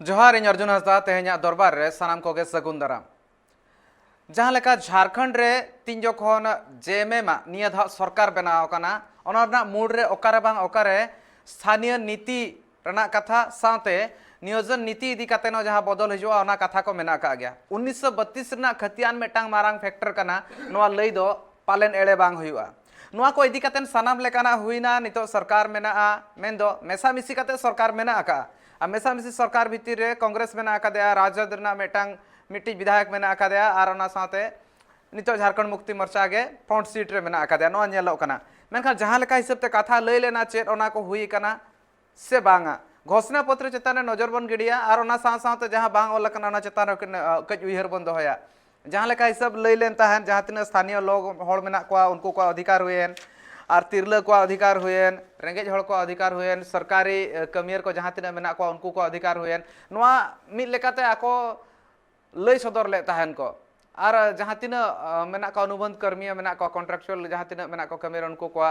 जोहार इन अर्जुन हंसदा तेहना दरबार रे सानाम कोगे सगुन दाराम जहां लेका झारखंड रे तीन जखन जेएमएम निया धा सरकार बनाव कना ओना रना मूड रे ओकारे बांग ओकारे स्थानीय नीति रना कथा साथे नियोजन नीति इदी काते न जहां बदल हिजुआ ओना कथा को मेना का गया 1932 रना खतियान मेटांग मारांग फैक्टर कना नोआ लई दो पालेन एड़े बांग हुआ नोआ को इदी काते सानाम लेकाना हुईना नितो सरकार मेना मेंदो मेसा मिसी काते सरकार मेना का मेसा मिसी सरकार भितर रे कांग्रेस मेना का दया राजद रना मेटांग मिट्टी विधायक मेना का दया आर ओना साथे नितो झारखंड मुक्ति मोर्चा गे फ्रंट सीट रे मेना का दया नोआ नेलो कना मेनखान जहां लेका हिसाब ते कथा लई लेना चेत ओना को हुई कना से बांगा घोषणा पत्र चेतान नजर बन गिडिया और ओना साथ जहां बांग ओल कना ओना चेतान कज उयहर बन दोया जहां लेका हिसाब लई लेन ताहन जहां तिना स्थानीय लोग होड़ मेना को उनको को अधिकार हुएन और तिरला को अधिकार हुएन रेंगेज होड़ को अधिकार हुएन सरकारी कमियर को जहां तिना मेना को उनको को अधिकार हुएन नोआ मिद लेकाते आको लई सदर ले ताहन को और जहां तिना मेना को अनुबंध कर्मी मेना को कॉन्ट्रैक्चुअल जहां तिना मेना को कमियर उनको को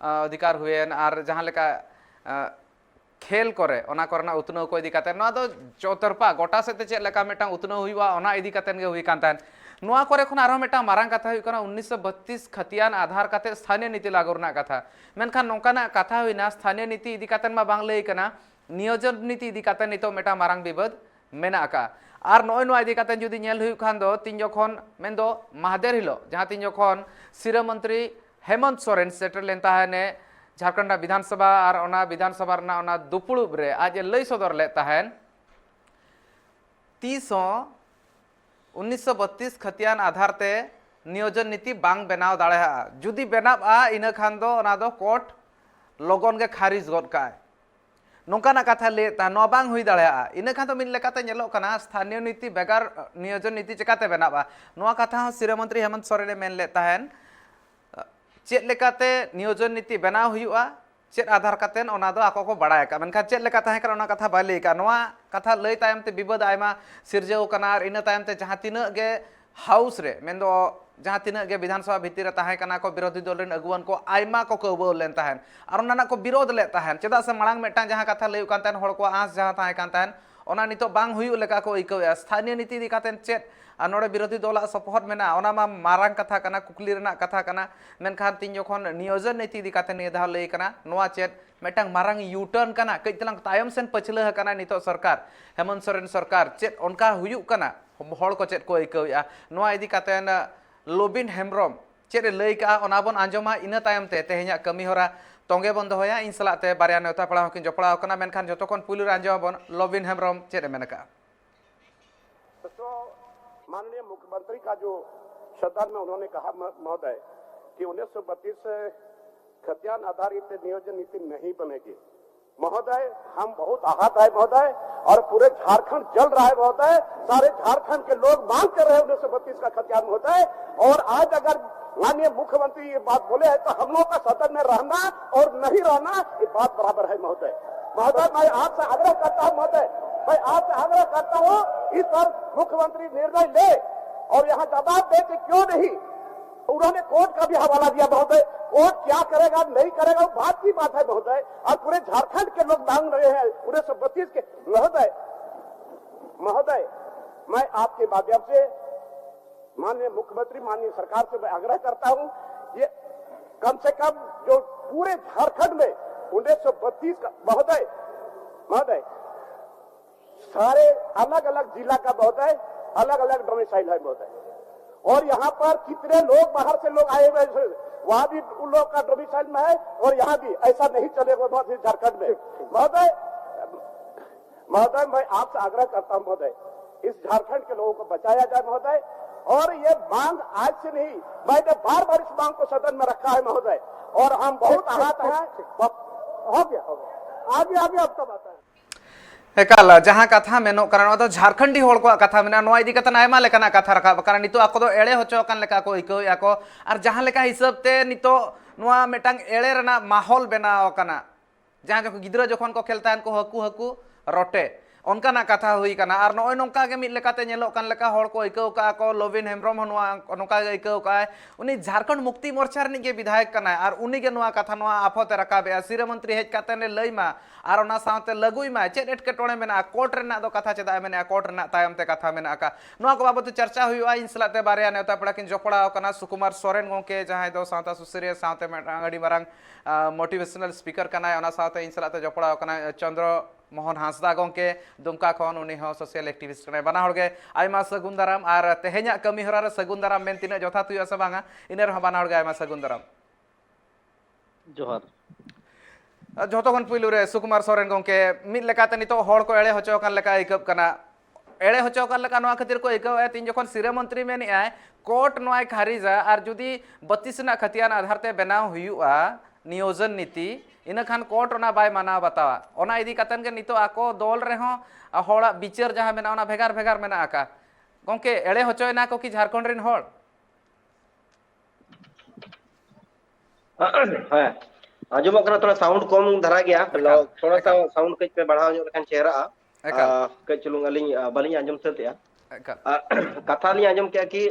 अधिकार हुएन और जहां लेका खेल करे ओना करना उतनो को इदी काते नोआ दो चौतरपा गोटा सेते चेक लेका मेटा उतनो हुईवा ओना इदी काते गे हुई कान तान नोआ करे खन आरो मेटा मारांग कथा हुई कना 1932 खतियान आधार काते स्थानीय नीति लागू रना कथा मेनखान नोंकाना कथा हुईना स्थानीय नीति इदी काते मा बांग लई कना नियोजन नीति इदी काते नितो मेटा मारांग विवाद मेना का और नोय नोआ इदी काते जुदी नेल हुई खान दो तीन जखन मेंदो महादेर हिलो जहां तीन जखन सिरा मंत्री हेमंत सोरेन सेटर लेन ताहने झारखंड विधानसभा और ओना विधानसभा रना ओना दुपुड़ुब रे आज लई सदर ले ताहन 1932 खतियान आधार ते नियोजन नीति बांग बनाव दाड़ेहा जुदी बनाव इना खान दो ओना दो कोर्ट लगन गे खारिज गद का नोंकाना कथा ले ता नो बांग हुई दाड़ेहा इना खान दो मिन लेकाते नेलो कना स्थानीय नीति बेगार नियोजन नीति चेकाते बनावा नोआ कथा सिरा मंत्री हेमंत सोरेन मेन ले ताहन चेक लेकाते नियोजन नीति बनाव हुआ चेक आधार कातेन ओना दो आको को बड़ाय का मेनखा चेक लेका ताहे ओना कथा बाय लई का नोआ कथा लई तायम ते विवाद आयमा सिरजेव कना और इन तायम ते जहां तिना गे हाउस रे मेंदो जहां तिना गे विधानसभा भितर ताहे कना को विरोधी दल रेन अगुवन को आयमा को कबो लेन ताहन और ओना को विरोध ले ताहन चेदा से मांग मेटा जहां कथा लई कान ताहन होड़ को आस जहां ताहे कान ताहन ओना नितो बांग हुयु लेका को इकवे स्थानीय नीति दी कातेन चेक नोड़े विरोधी दल सपोहट मेना ओना मा मारांग कथा कना कुकली रेना कथा कना मेनखान तीन जखन नियोजन नीति दी काते नि धा लई कना नोआ चेत मेटांग मारांग यूटर्न कना कई तलांग तायम सेन पछला कना नितो सरकार हेमंत सोरेन सरकार चेत उनका हुयु कना होड़ को चेत को इकवेया नोआ इदी काते लोबिन हेमब्रम चेत लई का ओना बन आंजमा इन तायम ते तेहे냐 कमी होरा तोंगे बन दोया इन सलाते बारिया नेता पड़ा हकिन जपड़ा कना मेनखान जतो खन पुलिर आंजमा बन लोबिन हेमब्रम चेत मेनका माननीय मुख्यमंत्री का जो सदन में उन्होंने कहा महोदय कि 1932 खतियान आधारित नियोजन नीति नहीं बनेगी महोदय हम बहुत आहत है महोदय और पूरे झारखंड जल रहा है महोदय सारे झारखंड के लोग मांग कर रहे हैं 1932 का खतियान महोदय और आज अगर माननीय मुख्यमंत्री ये बात बोले हैं तो हम लोग का सदन में रहना और नहीं रहना ये बात बराबर है महोदय महोदय मैं आपसे आग्रह करता हूँ महोदय मैं आपसे आग्रह करता हूँ इस पर मुख्यमंत्री निर्णय ले और यहाँ जवाब दे कि क्यों नहीं उन्होंने कोर्ट का भी हवाला दिया महोदय कोर्ट क्या करेगा नहीं करेगा वो बात की बात है महोदय और पूरे झारखंड के लोग मांग रहे हैं 1932 के महोदय मैं आपके माध्यम से माननीय मुख्यमंत्री माननीय सरकार से मैं आग्रह करता हूँ ये कम से कम जो पूरे झारखंड में 1932 का महोदय सारे अलग अलग जिला का महोदय अलग अलग डोमिसाइल है महोदय और यहाँ पर कितने लोग बाहर से लोग आए हुए वहां भी उन लोग का डोमिसाइल में है और यहाँ भी ऐसा नहीं चलेगा झारखंड में महोदय मैं आपसे आग्रह करता हूँ महोदय इस झारखंड के लोगों को बचाया जाए महोदय और ये मांग आज से नहीं मैंने बार बार इस मांग को सदन में रखा है महोदय और हम बहुत आहत हैं हो गया आगे अब तब आता है एकाल जहां कथा मेनो कारण तो झारखंडी होड़ को कथा मेना नोआ इदी कथा आयमा लेकाना कथा रखा कारण नितो आको दो एड़े होचो कान लेका को इकया को और जहां लेका हिसाब ते नितो नोआ मेटांग एड़े रना माहौल बनाव कना जहां जो गिद्रा जखन को खेलता को हकू हकू रोटे onkanak katha hui kana ar noi nongka ge mit lekate nyelok kan leka hor ko ikau ka ko Lovin Hembrом honwa nongka ge ikau ka uni Jharkhand Mukti Morcha rini ge विधायक kana ar uni ge noa katha noa afote rakabe sira mantri hej kate ne lei ma ar ona saute lagui ma chet etketone mena court rena do katha cheda mena court rena tayam te katha mena ka noa ko babatu charcha huiwa insalate barya neuta peda kin jopड़ा kana Sukumar Soren gongke jahay do sauta susiria saute adi marang motivational speaker kana ona saute insalate jopड़ा kana Chandra Mohan Hasda gongke Dumka khon uni ho social activist kana bana horge aima sagun daram ar tehenya kami hora sagun daram men tina jotha tu asa banga iner ho bana horge aima sagun daram जोहार joto kon puilu re Sukumar Soren gongke mit lekate nito hor ko ere hocho kan leka ikap kana ere hocho kan leka noa khatir ko ikau tin jokon sira mantri meni ay court नोय खारिजा और जुदी 32 ना खतियान आधार ते बनाव हुआ नियोजन नीति इन खान कोर्ट ओना बाय माना बतावा ओना इदी कतन के नितो आको दल रे हो होड़ा बिचार जहां मेना ओना भेगार भेगार मेना आका गंके एड़े होचोय ना को कि झारखंड रिन होड़ हां आजम करा थोड़ा साउंड कम धरा गया थोड़ा सा साउंड कच पे बढ़ाओ जो लेकिन चेहरा कच चलूंगा बलिंग आजम सत्या कथा ली आजम क्या कि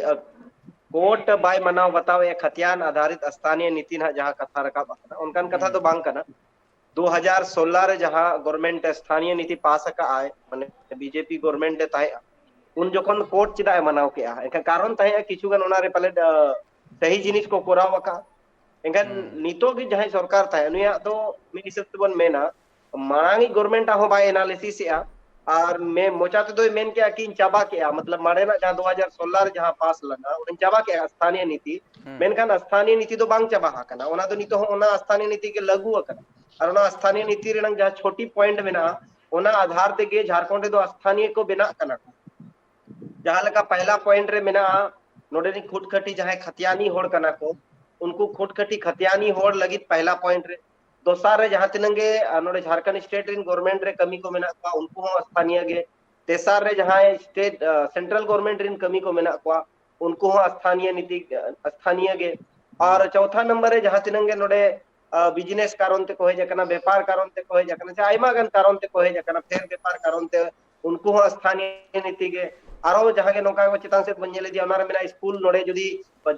कोर्ट बाय मनाव बताओ एक खतियान आधारित स्थानीय नीति ना जहां कथा रखा उनकान कथा तो बांग कना 2016 रे जहां गवर्नमेंट स्थानीय नीति पास का आए माने बीजेपी गवर्नमेंट ताहे उन जोखन कोर्ट चिदा मनाव के आ एका कारण ताहे किछु गन ओना रे पले सही जिनिस को कोराव का एका नीतो की जहां सरकार ताहे नुया तो मी हिसाब से बन मेना मांगी गवर्नमेंट हो बाय एनालिसिस या और मैं मोचाते तो मेन क्या कि चाबा के मतलब मारे ना जहां 2016 जहां पास लगा उन चाबा के स्थानीय नीति मेन खान स्थानीय नीति तो बांग चाबा कना ओना तो नीतो ओना स्थानीय नीति के लागू कना और ओना स्थानीय नीति रेनंग जहां छोटी पॉइंट मेना ओना आधार ते के झारखंड दो स्थानीय को बिना कना जहां लगा पहला पॉइंट रे मेना नोडे नी खुटखटी जहां खतियानी होड़ कना को उनको खुटखटी खतियानी होड़ लगी पहला पॉइंट रे दोसार रे जहां तिनंगे नोडे झारखंड स्टेट इन गवर्नमेंट रे कमी को मेना को उनको हम स्थानीय गे तेसार रे जहां स्टेट सेंट्रल गवर्नमेंट इन कमी को मेना को उनको हम स्थानीय नीति स्थानीय गे और चौथा नंबर रे जहां तिनंगे नोडे बिजनेस कारण ते कोहे जकना व्यापार कारण ते कोहे जकना से आइमा गन कारण ते कोहे जकना फेर व्यापार कारण ते उनको हम स्थानीय नीति गे आरो जहां के नोका को चितान से बंजेले दिया ओना रे मेना स्कूल नोडे जदी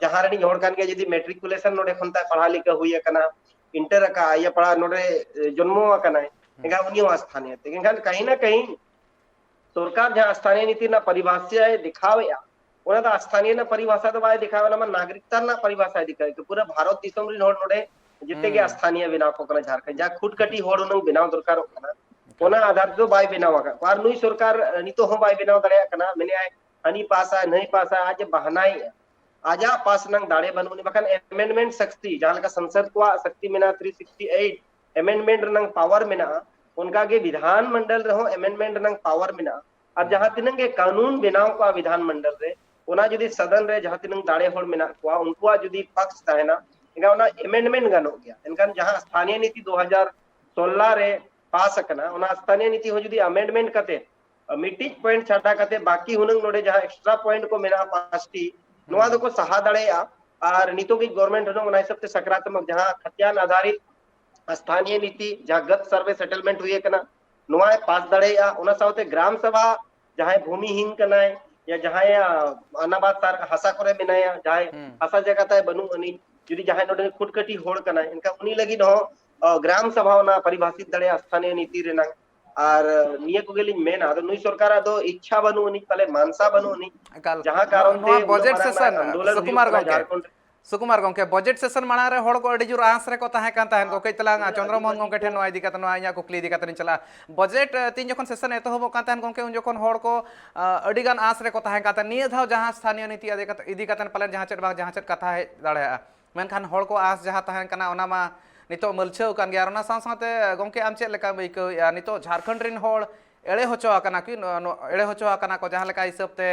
जहां रे होड़ कान के जदी मैट्रिकुलेशन नोडे खनता पढ़ा लिखा हुई कना इंटर का या पढ़ा नोडे जन्मो कना एगा उनियो स्थानीय ते एगा कहीं ना कहीं सरकार जहां स्थानीय नीति ना परिभाषा दिखावे ओना तो स्थानीय ना परिभाषा तो बाय दिखावे ना नागरिकता ना परिभाषा दिखावे कि पूरा भारत दिसम रे नोडे जिते के स्थानीय बिना को कना झारखंड जा खुटकटी होड़ न बिनाव दरकार कना ओना आधार तो बाय बिनाव का और नुई सरकार नितो हो बाय बिनाव दड़या कना मेने आय हनी पास है नहीं पास है आज बहानाई आजा पास नंग दाड़े बनोनी बखन अमेंडमेंट शक्ति जहां का संसद को शक्ति मेना 368 अमेंडमेंट नंग पावर मेना उनका के विधान मंडल रहो अमेंडमेंट नंग पावर मेना और जहां तिनंगे कानून बनाव का विधान मंडल रे ओना जदी सदन रे जहां तिनंग दाड़े होड़ मेना को उनको जदी पक्ष ताहेना इनका ओना अमेंडमेंट गन हो गया इनका जहां स्थानीय नीति 2016 रे पास कना ओना स्थानीय नीति हो जदी अमेंडमेंट कते मीटिंग पॉइंट छाटा कते बाकी हुनंग नोडे जहां एक्स्ट्रा पॉइंट को मेना पासटी नोआ दो को सहा दड़े और नीतो की गवर्नमेंट होनो ओना सबसे सकारात्मक जहां खतियान आधारित स्थानीय नीति जहां गत सर्वे सेटलमेंट हुई कना नोआ पास दड़े ओना साउते ग्राम सभा जहां भूमिहीन कना या जहां अनाबाद तार हसा करे बिनाया जहां हसा जगह ताय बनू अनी जदी जहां नोडे खुटकटी होड़ कना इनका उनी लगी नो ग्राम सभा ना परिभाषित दड़े स्थानीय नीति रेना और निये को गेली मेना तो नुई सरकार दो इच्छा बनू नी पले मानसा बनू नी जहां कारण ते बजट सेशन सुकुमार गंके बजट सेशन माना रे होड़ को अडी जुर आंस रे को ताहे कान ताहे को कइतला चंद्रमोहन गंके ठेन नोआ इदी कत नोआ इया कुकली इदी कत चला बजट तीन जखन सेशन एतो होबो कान ताहे गंके उन जखन होड़ को अडी गान आंस रे को ताहे काता निये धाव जहां स्थानीय नीति इदी कत पले जहां चट कथा है दाड़े मेनखान होड़ को आंस जहां ताहे कना ओना मा नितो मलछौ कान गया ओना साथे गंके आम चेक लेका बइको या नितो झारखंड रिन होड़ एड़े होचो आकना कि एड़े होचो आकना को जहां लेका हिसाबते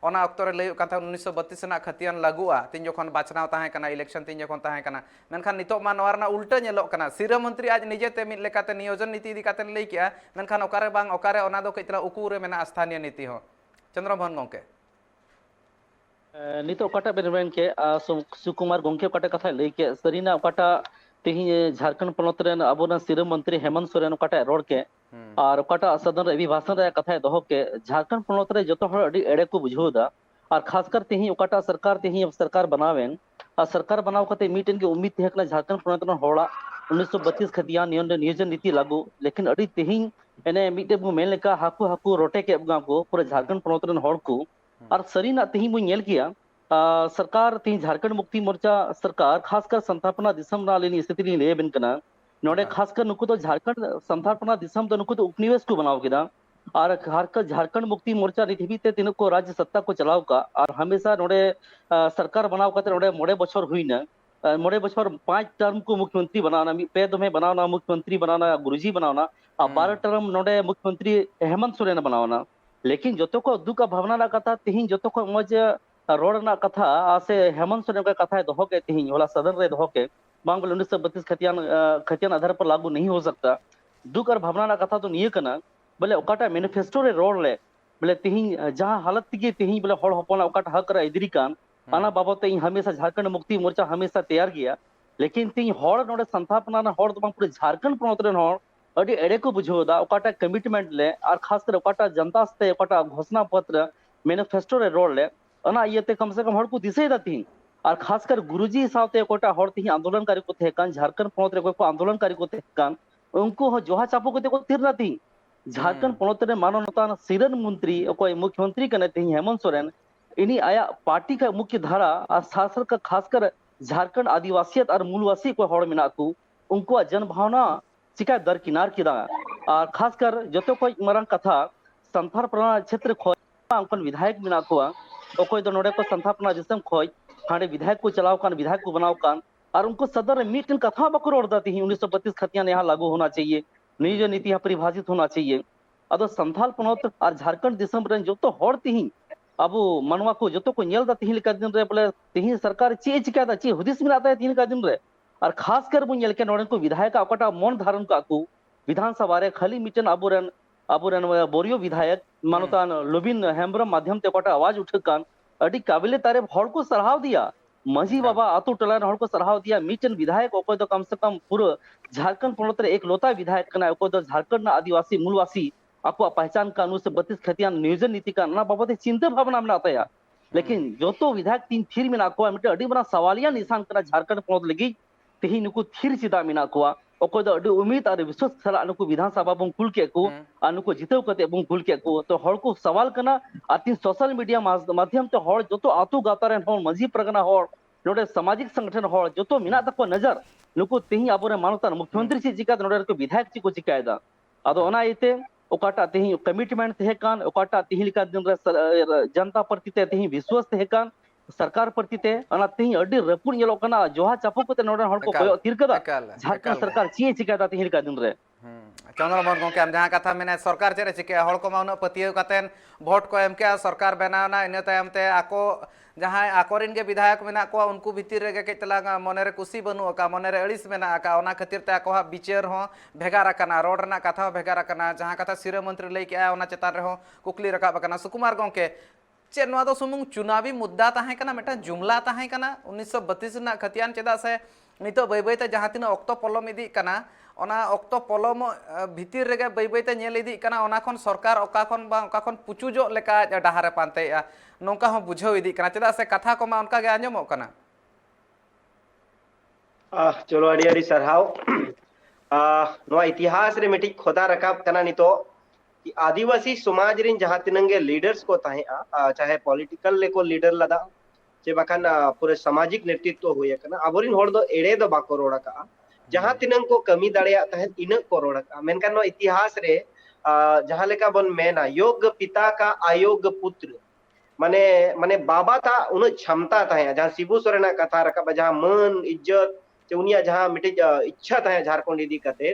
ओना अक्तो रे लय काथा 1932 ना खतियान लागुआ तीन जखन बाचनाव ताहे कना इलेक्शन तीन जखन ताहे कना मेनखान नितो मा नोआ रना उल्टा नेलोक कना सिरा मंत्री आज निजेते मिद लेकाते नियोजन नीति इदी काते लय किया मेनखान ओकारे बांग ओकारे ओना दो कइतला उकू रे मेना स्थानीय नीति हो चंद्रमोहन गंके नितो काटा बेनवेन के सुकुमार गंके काटा कथा लय के सरीना काटा तेही झारखंड पनत रेन अबोना सिरा मंत्री हेमंत सोरेन काटा रोड के और ओकाटा सदन अभिभाषण रे कथा दोहो के झारखंड पोनोत रे जतो हर अडी एड़े को बुझोदा और खासकर तेही ओकाटा सरकार तेही अब सरकार बनावेन और सरकार बनाव कते मीटिंग के उम्मीद थे कना झारखंड पोनोत रे होड़ा 1932 खतिया नियोजन नीति लागू लेकिन अडी तेही एने मीटे बु मेन लेका हाकू हाकू रोटे के अबगा को पूरे झारखंड पोनोत रे होड़ को और सरीना तेही बु नेल किया सरकार तेही झारखंड मुक्ति मोर्चा सरकार खासकर संस्थापना दिसम ना लेनी स्थिति ली ले बिन कना नोडे खासकर नुकु तो झारखंड संस्थापना दिसम तो नुकु तो उपनिवेश को बनाव केदा और खासकर झारखंड मुक्ति मोर्चा नीति ते तिन को राज्य सत्ता को चलाव का और हमेशा नोडे सरकार बनाव कते नोडे मोड़े बछर हुईना मोड़े बछर 5 टर्म को मुख्यमंत्री बनाना पे दमे बनाना मुख्यमंत्री बनाना गुरुजी बनाना और 12 टर्म नोडे मुख्यमंत्री हेमंत सोरेन बनाना लेकिन जतो को दुख भावना ना कथा तिहिन जतो को मज रोड ना कथा से हेमंत सोरेन का कथा दोहो के तिहिन होला सदन रे दोहो के बांग बोले 1932 खतियान आधार पर लागू नहीं हो सकता दुख और भावना ना कथा तो निये कना बोले ओकाटा मैनिफेस्टो रे रोड ले बोले तिहिन जहां हालत के तिहिन बोले होड़ होपना ओकाटा हक रे इदरी कान आना बाबत हमेशा झारखंड मुक्ति मोर्चा हमेशा तैयार गया लेकिन तिहिन होड़ नोडे संस्थापना ना होड़ तो पूरे झारखंड पोनोत रे होड़ अडी एड़े को बुझोदा ओकाटा कमिटमेंट ले और खासकर ओकाटा जनता से ओकाटा घोषणा पत्र मैनिफेस्टो रे रोड ले अना इयते कम से कम होड़ को दिसे दाती और खासकर गुरुजी सावते कोटा होड़ तिही आंदोलनकारी को थे कान झारखंड पोनोत रे को आंदोलनकारी को थे कान उनको हो जोहा चापो को ते को तीर नाती झारखंड पोनोत रे मानवता सिरन मंत्री कोई मुख्यमंत्री कने तिही हेमंत सोरेन इनी आया पार्टी का मुख्य धारा और शासन का खासकर झारखंड आदिवासियत और मूलवासी को होड़ मिना को उनको जन भावना चिका दरकिनार किदा और खासकर जतो कोई मरंग कथा संथारपना क्षेत्र खोय अंकन विधायक मिना को ओकोय दो नोडे को संथापना दिसम खोय हांडे विधायक को चलाव कान विधायक को बनाव कान और उनको सदर मीटिंग कथा बको रोड दाती ही 1932 खतियान यहाँ लागू होना चाहिए नियोजन नीति यहाँ परिभाषित होना चाहिए अदो संथाल पनोत और झारखंड दिसम रन जो तो होड़ तिही अब मनवा को जो तो को नेल दा तिही लिका दिन रे बोले तिही सरकार चे चिका दा चे हुदिस मिलाता है तिही का दिन रे और खासकर बु नेल के नोडन को विधायक ओकाटा मन धारण का को विधानसभा रे खाली मिटन अबुरन बोरियो विधायक मानोतान लोबिन हेम्ब्रम माध्यम ते कोटा आवाज उठकान अडी काबिले तारे होड़ को सराहाव दिया मजी बाबा आतु टला होड़ को सराहाव दिया मिटन विधायक ओको तो कम से कम पूरे झारखंड पोनोत रे एक लोता विधायक कना ओको तो झारखंड ना आदिवासी मूलवासी आपको पहचान का 1932 खतियान नियोजन नीति का ना बाबत चिंता भावना में आता है लेकिन जो तो विधायक तीन थीर में नाको मिटे अडी बना सवालिया निशान करा झारखंड पोनोत लगी तेही नुकु थीर चिता में नाको ओको तो अडी उम्मीद और विश्वास सला नुकु विधानसभा बं कुल के को अनुको जितेव कते बं कुल के को तो होड़ को सवाल कना आतिन सोशल मीडिया माध्यम ते होड़ जो तो आतु गातारेन होड़ मजी प्रगना होड़ नोडे सामाजिक संगठन होड़ जो तो मिना तको नजर नुकु तेही आबोरे मानोतान मुख्यमंत्री ची जिका नोडे को विधायक ची को चिकायदा अदो ओना इते ओकाटा तेही कमिटमेंट थे कान ओकाटा तेही लिका दिन रे जनता प्रति ते तेही विश्वास थे कान सरकार प्रति ते अना तेही अडी रपुन येलो कना जोहा चापो को ते नोडे होड़ को कोयो तिरकदा झारखंड सरकार ची चिकायदा तेही लिका दिन रे चंद्रमोहन गोंके आम जहां कथा मेने सरकार चेरे चिके होड़ को माउना पतियो कतेन भोट को एम के सरकार बनावना इन तायम ते आको जहां आकोरिन के विधायक मेना को उनको भीतर रे के तला मने कुसी बनु का मने अड़िस मेना का ओना खातिर ते आको विचार हो भेगार कना रोड ना कथा भेगार कना जहां कथा सिर मंत्री लई के ओना चेतान रे हो कुकली रकाब कना सुकुमार गोंके चे नवा दो सुमुंग चुनावी मुद्दा ताहे कना मेटा जुमला ताहे कना 1932 ना खतियान चेदा से नितो बै बै ते जहां तिना ऑक्टो पोलम इदी कना ओना ऑक्टो पोलम भीतर रे बै बै ते नेल इदी कना ओना खन सरकार ओका खन पुचुजो लेका डाहारे पानतेया नोंका हो बुझाव इदी कना चेदा से कथा को मा उनका गे आंजमो कना चलो अड़ी अड़ी सरहाव नवा इतिहास रे मिटी खोदा रकाब कना नितो कि आदिवासी समाज रिन जहां तिनंगे लीडर्स को ताहे चाहे पॉलिटिकल लेको लीडर लदा चे बखान पूरे सामाजिक नेतृत्व हुए कना अबोरिन होड़ दो एड़े दो बाको रोड़ा का जहां तिनंग को कमी दाड़िया ताहे इन को रोड़ा का मेनकान नो इतिहास रे जहां लेका बन मेना योग पिता का अयोग पुत्र माने माने बाबा था उन क्षमता ताहे जहां शिबू सोरेना कथा रका जहां मन इज्जत चे उनिया जहां मिटे इच्छा ताहे झारखंड इदी कते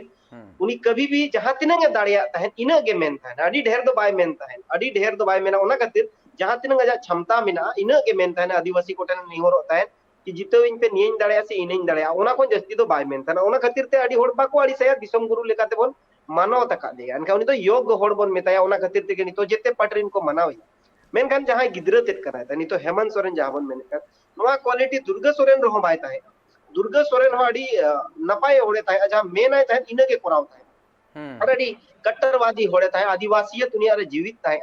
उनी कभी भी जहां तिनंग दाड़िया ताहे इना गे मेन ताहे अडी ढेर दो बाय मेन ताहे अडी ढेर दो बाय मेना ओना खातिर जहां तिनंग जा क्षमता मिना इना गे मेन ताहे आदिवासी कोटन निहोर ताहे कि जितो इन पे नियन दाड़िया से इनइन दाड़िया ओना को जस्ती तो बाय मेन ताहे ओना खातिर ते अडी होड़ बाको अडी सया दिसम गुरु लेकाते बोन मानव तका दे अनका उनी तो योग होड़ बोन मेताया ओना खातिर ते नि तो जेते पटरिन को मनावई मेनखान जहां गिद्र तेत करा था नि तो हेमंत सोरेन जहाबन मेनका नोआ क्वालिटी दुर्गा सोरेन रहो बाय ताहे दुर्गा सोरेन हो अडी नपाय होड़े ताहे जहां मेन आय ताहे इनगे कोराव ताहे अरे कट्टरवादी होड़े ताहे आदिवासी दुनिया रे जीवित ताहे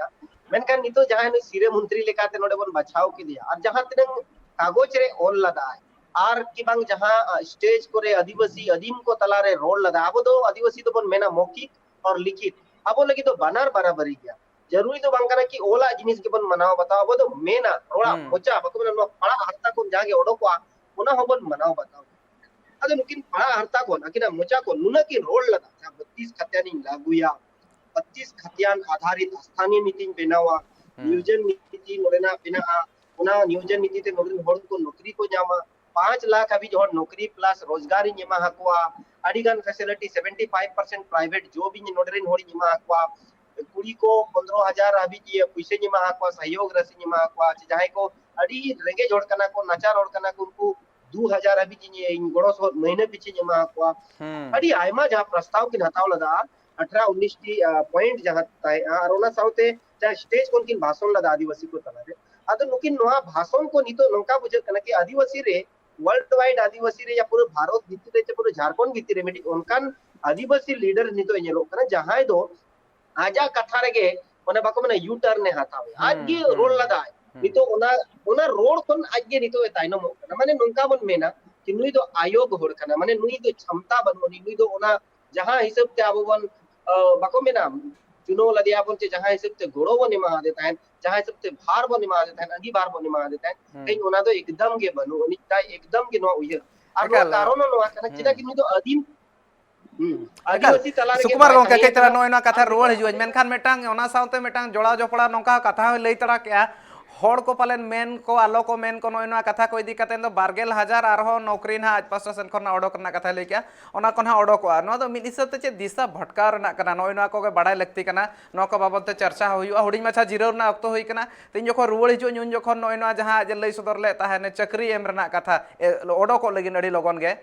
मेनखान नितो जहां ने सिरे मंत्री लेकाते नोडे बन बचाव के दिया और जहां तिनंग कागज रे ऑल लदा है आर कि बांग जहां स्टेज करे आदिवासी अदीम को तला रे रोल लदा अब दो आदिवासी तो बन मेना मौखिक और लिखित अब लगी तो बनार बराबरी गया जरूरी तो बांग कि ओला जिनिस के बन मनाव बताओ अब तो मेना रोड़ा मोचा बको मेना पड़ा हरता को जागे ओडोको ओना होबन मनाव बताओ अदो नुकिन पड़ा हरता को नकिना मोचा को नुना की रोल लदा जहां 32 खत्यानी लागुया 25 खतियान आधारित स्थानीय नीति बनावा नियोजन नीति नोरेना बिना उना नियोजन नीति ते नोरेन होड़ को नौकरी को जामा 5 लाख अभी जो नौकरी प्लस रोजगारी निमा हकवा अडिगन फैसिलिटी 75% प्राइवेट जो भी नोरेन होड़ी निमा हकवा कुड़ी को 15000 अभी जी पैसे निमा हकवा सहयोग राशि निमा हकवा जहां को अडी रेंगे जोड़ कना को नचार और कना को उनको 2000 अभी जी गोड़ो सो महीने पीछे निमा हकवा अडी आयमा जहां प्रस्ताव की हताव लदा 18-19 टी पॉइंट जहां ताय और ओना साउते जा स्टेज कोन किन भाषण लदा आदिवासी को तलारे अदो नुकिन नोहा भाषण को नितो नंका बुझे कना कि आदिवासी रे वर्ल्ड वाइड आदिवासी रे या पूरे भारत भितर रे पूरे झारखंड भितर रे मिटी उनकान आदिवासी लीडर नितो एलो कना जहां दो आजा कथा रे गे माने बाको माने यू टर्न ने हातावे आज गे रोल लदा नितो ओना ओना रोड कोन आज गे नितो ताइनो माने नंका बन मेना कि नुई दो आयोग होड़ कना माने नुई दो क्षमता बनोनी नुई दो ओना जहां हिसाब ते आबोवन बाको मेना चुनो लदिया बोलते जहां हिसाब ते घोड़ो बन निमा देता है जहां हिसाब ते भार बन निमा देता है अगी भार बन निमा देता है कहीं ओना तो एकदम के बनो अनिता एकदम के नो उयर और कारण नो कना चिदा कि तो आदिम आदिवासी तला रे सुकुमार गोंके कई तरह नोइना कथा रोड हिजुन मेनखान मेटांग ओना साउते मेटांग जोड़ा जोपड़ा नोका कथा लई तड़ा के होड़ को पालन मेन को आलो को मेन को नोइना कथा को इदी कते दो 12000 आरहो नौकरी ना आज पास सेन खना ओडोक ना कथा लई क्या ओना कोना ओडोक नो दो मिद हिसाब ते चे दिशा भटका रना कना नोइना को के बड़ाय लगती कना नो को बाबत ते चर्चा होयुआ हुडी माछा जिरो ना अक्तो होई कना तिन जोखो रुवड़ हिजु नुन जोखो नोइना जहां जे लई सदर ले ताहे चक्री एम रना कथा ओडोक लगिन अडी लगन गे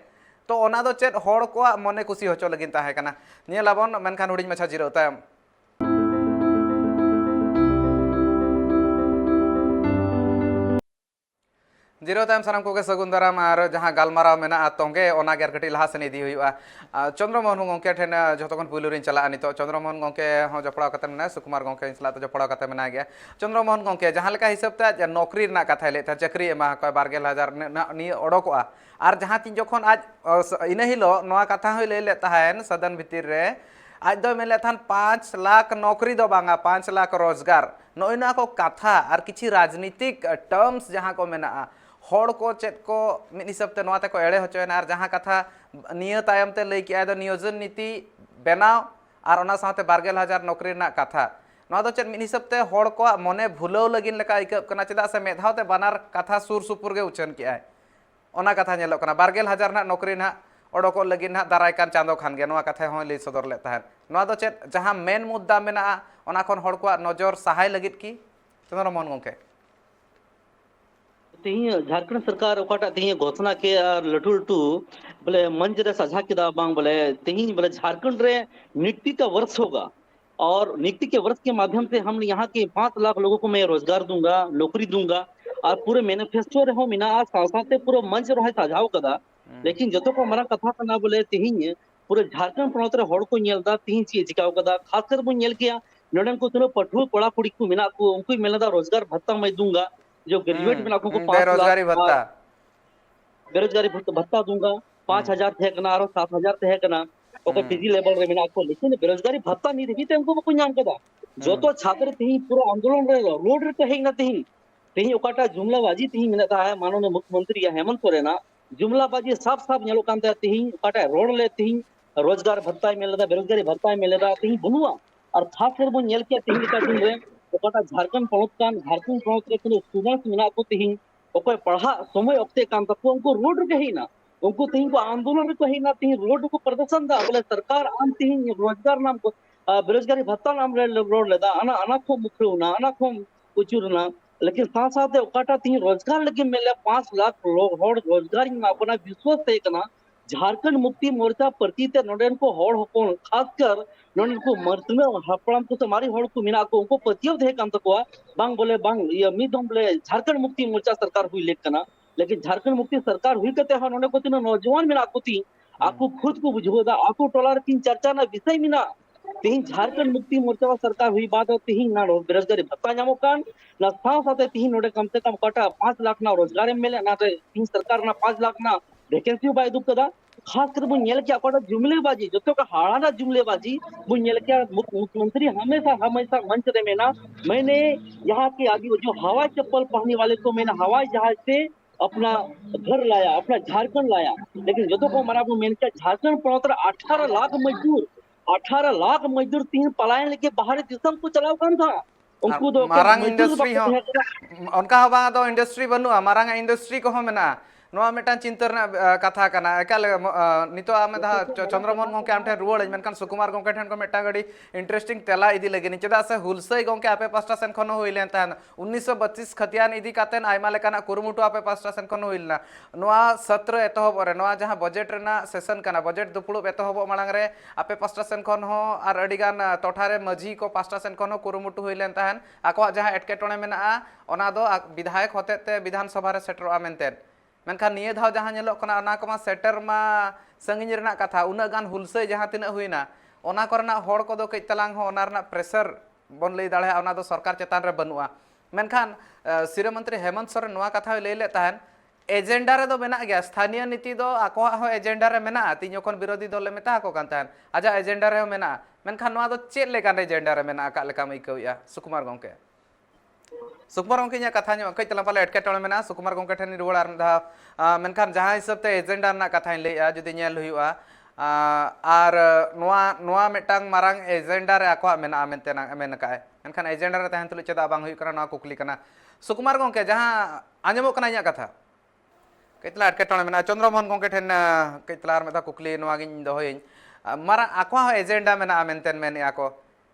तो ओना दो चेत होड़ को मने खुशी होचो लगिन ताहे कना नियलाबन मेनखान हुडी माछा जिरो तायम जीरो तायम सानाम को सगुन दाराम और जहां गालमाराव मेना तोंगे ओना गेर कटी लहा सेन इदी हुआ चंद्रमोहन गंके ठेन जतखन पुलु रिन चला नितो चंद्रमोहन गंके हो जपड़ा कते मेना सुकुमार गंके सला तो जपड़ा कते मेना गया चंद्रमोहन गंके जहां लेका हिसाब ते नौकरी ना कथा ले चाकरी एमा को 12000 नि ओडोकआ और जहां तीन जखन आज इन हिलो नोआ कथा हो ले ताहन सदन भितिर रे आज दो मेले थान 5 लाख नौकरी दो बांगा 5 लाख रोजगार नोइना को कथा और किछि राजनीतिक टर्म्स जहां को मेना होड़ को चेत को मिद हिसाब ते नोआ ते को एड़े होचोयना और जहां कथा निय तायम ते लई किया दो नियोजन नीति बनाव और ओना साथे 12000 नौकरी ना कथा नोआ दो चेत मिद हिसाब ते होड़ को मने भुलाव लगिन लेका इक कना चेदा से मेधाव ते बानार कथा सुर सुपुर गे उचन किया ओना कथा नेलो कना 12000 ना नौकरी ना ओडोको लगिन ना दाराय कान चांदो खान गे नोआ कथा होय लई सदर ले ताहन नोआ दो चेत जहां मेन मुद्दा मेना ओना खन होड़ को नजर सहाय लगित की चंद्रमोहन गंके तेही झारखंड सरकार ओकाटा तेही घोषणा के लटू लटू बोले मंच रे साझा किदा बांग बोले तेही बोले झारखंड रे नियुक्ति का वर्ष होगा और नियुक्ति के वर्ष के माध्यम से हम यहाँ के 5 लाख लोगों को मैं रोजगार दूंगा नौकरी दूंगा और पूरे मैनिफेस्टो रे हो मिना साथे पूरे मंच रे साझाव कदा लेकिन जतो को हमारा कथा कना बोले तेही पूरे झारखंड पनोत रे होड़ को नेलदा तेही ची जिकाव कदा खासकर बो नेल किया नोडन को तुनो पठु कोड़ा कुड़ी को मिना को उनको मिलदा रोजगार भत्ता मैं दूंगा जो ग्रेजुएट में लाखों को 5 बेरोजगारी भत्ता भत्ता दूंगा 5000 थे कना और 7000 थे कना ओकर टीजी लेवल रे मिना को लेकिन बेरोजगारी भत्ता नहीं देबी ते हमको को नाम कदा जो तो छात्र तेही पूरा आंदोलन रे रोड रे कहे न तेही ओकाटा जुमलाबाजी तेही मिनता है माननीय मुख्यमंत्री हेमंत सोरेन जुमलाबाजी साफ साफ नेलो कांता तेही ओकाटा रोड ले तेही रोजगार भत्ता मिलदा बेरोजगारी भत्ता मिलदा तेही बनुआ और खास कर वो नेल के तेही का दिन रे ओकाटा झारखंड पनोत रे कोनो स्टूडेंट्स मिना को तेही ओको पढ़ा समय ओक्ते कान तको उनको रोड रे कही ना उनको तेही को आंदोलन रे कही ना तेही रोड को प्रदर्शन दा बोले सरकार आम तेही रोजगार नाम को बेरोजगारी भत्ता नाम रे रोड लेदा अना खो मुखरुना अना खो उचुरना लेकिन साथ साथ ओकाटा तेही रोजगार लगे मिले 5 लाख लोग होड़ रोजगार ना अपना विश्वास ते कना झारखंड मुक्ति मोर्चा प्रति ते नोडन को होड़ होकोन खासकर नोडन को मर्तमे हपड़म को तुम्हारी होड़ को मिना को उनको पतियो थे कांत को बांग बोले बांग ये मिदम बोले झारखंड मुक्ति मोर्चा सरकार हुई लेक कना लेकिन झारखंड मुक्ति सरकार हुई कते हा नोडे को तिनो नौजवान मिना को ती आको खुद को बुझोदा आको टोलार तीन चर्चा ना विषय मिना तेहिं झारखंड मुक्ति मोर्चा सरकार हुई बात है तेहिं ना बेरोजगारी भत्ता नामोकान ना साथ साथ तेहिं नोडे कम से कम कटा 5 लाख ना रोजगार मिले ना तेहिं सरकार ना 5 लाख ना वैकेंसी बाय दुख कदा खास कर बुन नेल क्या कटा जुमलेबाजी जो तो का हाड़ा जुमलेबाजी बुन नेल क्या मुख्यमंत्री हमेशा हमेशा मंच रे में ना मैंने यहाँ के आगे जो हवाई चप्पल पहनने वाले को मैंने हवाई जहाज से अपना घर लाया अपना झारखंड लाया लेकिन जो तो को हमारा मैंने क्या झारखंड पड़ोतर 18 लाख मजदूर तीन पलायन लेके बाहर दिसम को चलाव कौन था उनको तो मारंग इंडस्ट्री हो उनका हो बांग दो इंडस्ट्री बनुआ मारंग इंडस्ट्री को हो मेना नोआ मिटान चिंता रना कथा कना एकाल नितो आमे दा चंद्रमोहन गोंके आम ठेन रुवाड़ मेनखान सुकुमार गोंके ठेन को मिटा गड़ी इंटरेस्टिंग तेला इदी लगे चेदा से हुलसई गोंके आपे पास्टा सेन खन होइलेन तान 1932 खतियान इदी कातेन आयमा लेकाना कुरुमुटु आपे पास्टा सेन खन होइलना नोआ सत्र एतहब रे नोआ जहां बजेट रेना सेशन कना बजेट दुपुड़ुब एतहब मांग रे आपे पास्टा सेन खन हो आर अडिगान टोठारे मझी को पास्टा सेन खन हो कुरुमुटु होइलेन तान आको जहां एटकेटोणे मेना ओना दो विधायक होतेते विधानसभा रे सेटरो मेनतेन मेनखान निये धाव जहां नेलोक कना ओना को मा सेटर मा संगिन रेना कथा उना गान हुलसई जहां तिना हुइना ओना करना होड़ को दो कई तलांग हो ओना रना प्रेशर बन लई दाड़े ओना दो सरकार चेतान रे बनुआ मेनखान सिरा मंत्री हेमंत सोरेन नोआ कथा लई ले ताहन एजेंडा रे दो मेना गया स्थानीय नीति दो आको हो एजेंडा रे मेना ती जखन विरोधी दल मेता को कान ताहन आजा एजेंडा रे मेना मेनखान नोआ दो चेत लेकान एजेंडा रे मेना का लेका मइकौया सुकुमार गोंके सुकुमार गोंके nya कथा ᱧᱚᱜ कई तला पाले एटकेटोणे मेना सुकुमार गोंके ठेन रुवाड़ आर धा मेनखान जहां हिसाब ते एजेंडा रना कथाኝ लैया जुदी नेल हुयुआ आर नोआ मिटांग मारांग एजेंडा रे आको मेना मेनतेना मेन काय मेनखान एजेंडा रे तहन तुलु चेदा बांग हुयु कना नोआ कुकली कना सुकुमार गोंके जहां आंजमो कना ᱧᱟ कथा कई तला एटकेटोणे मेना चंद्रमोहन गोंके ठेन कई तला आर मेदा कुकली नोआ गिन दोहयिन मारांग आको एजेंडा मेना मेनतेन मेन आको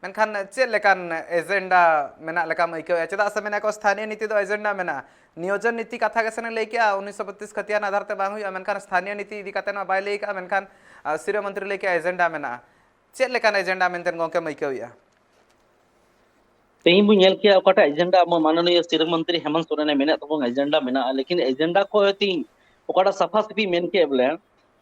मेनखान चेद लेकान एजेंडा मेना लेका मइकौया चेदा से मेना को स्थानीय नीति दो एजेंडा मेना नियोजन नीति कथा के सने लई किया 1932 खतियान आधार ते बांग हुया मेनखान स्थानीय नीति इदी काते ना बाय लई का मेनखान सिरा मंत्री लई के एजेंडा मेना चेद लेकान एजेंडा मेनतेन गोंके मइकौया तेही बु नेल किया ओकाटा एजेंडा माननीय सिरा मंत्री हेमंत सोरेन मेना तो एजेंडा मेना लेकिन एजेंडा को ती ओकाटा सफा सफी मेन के बोले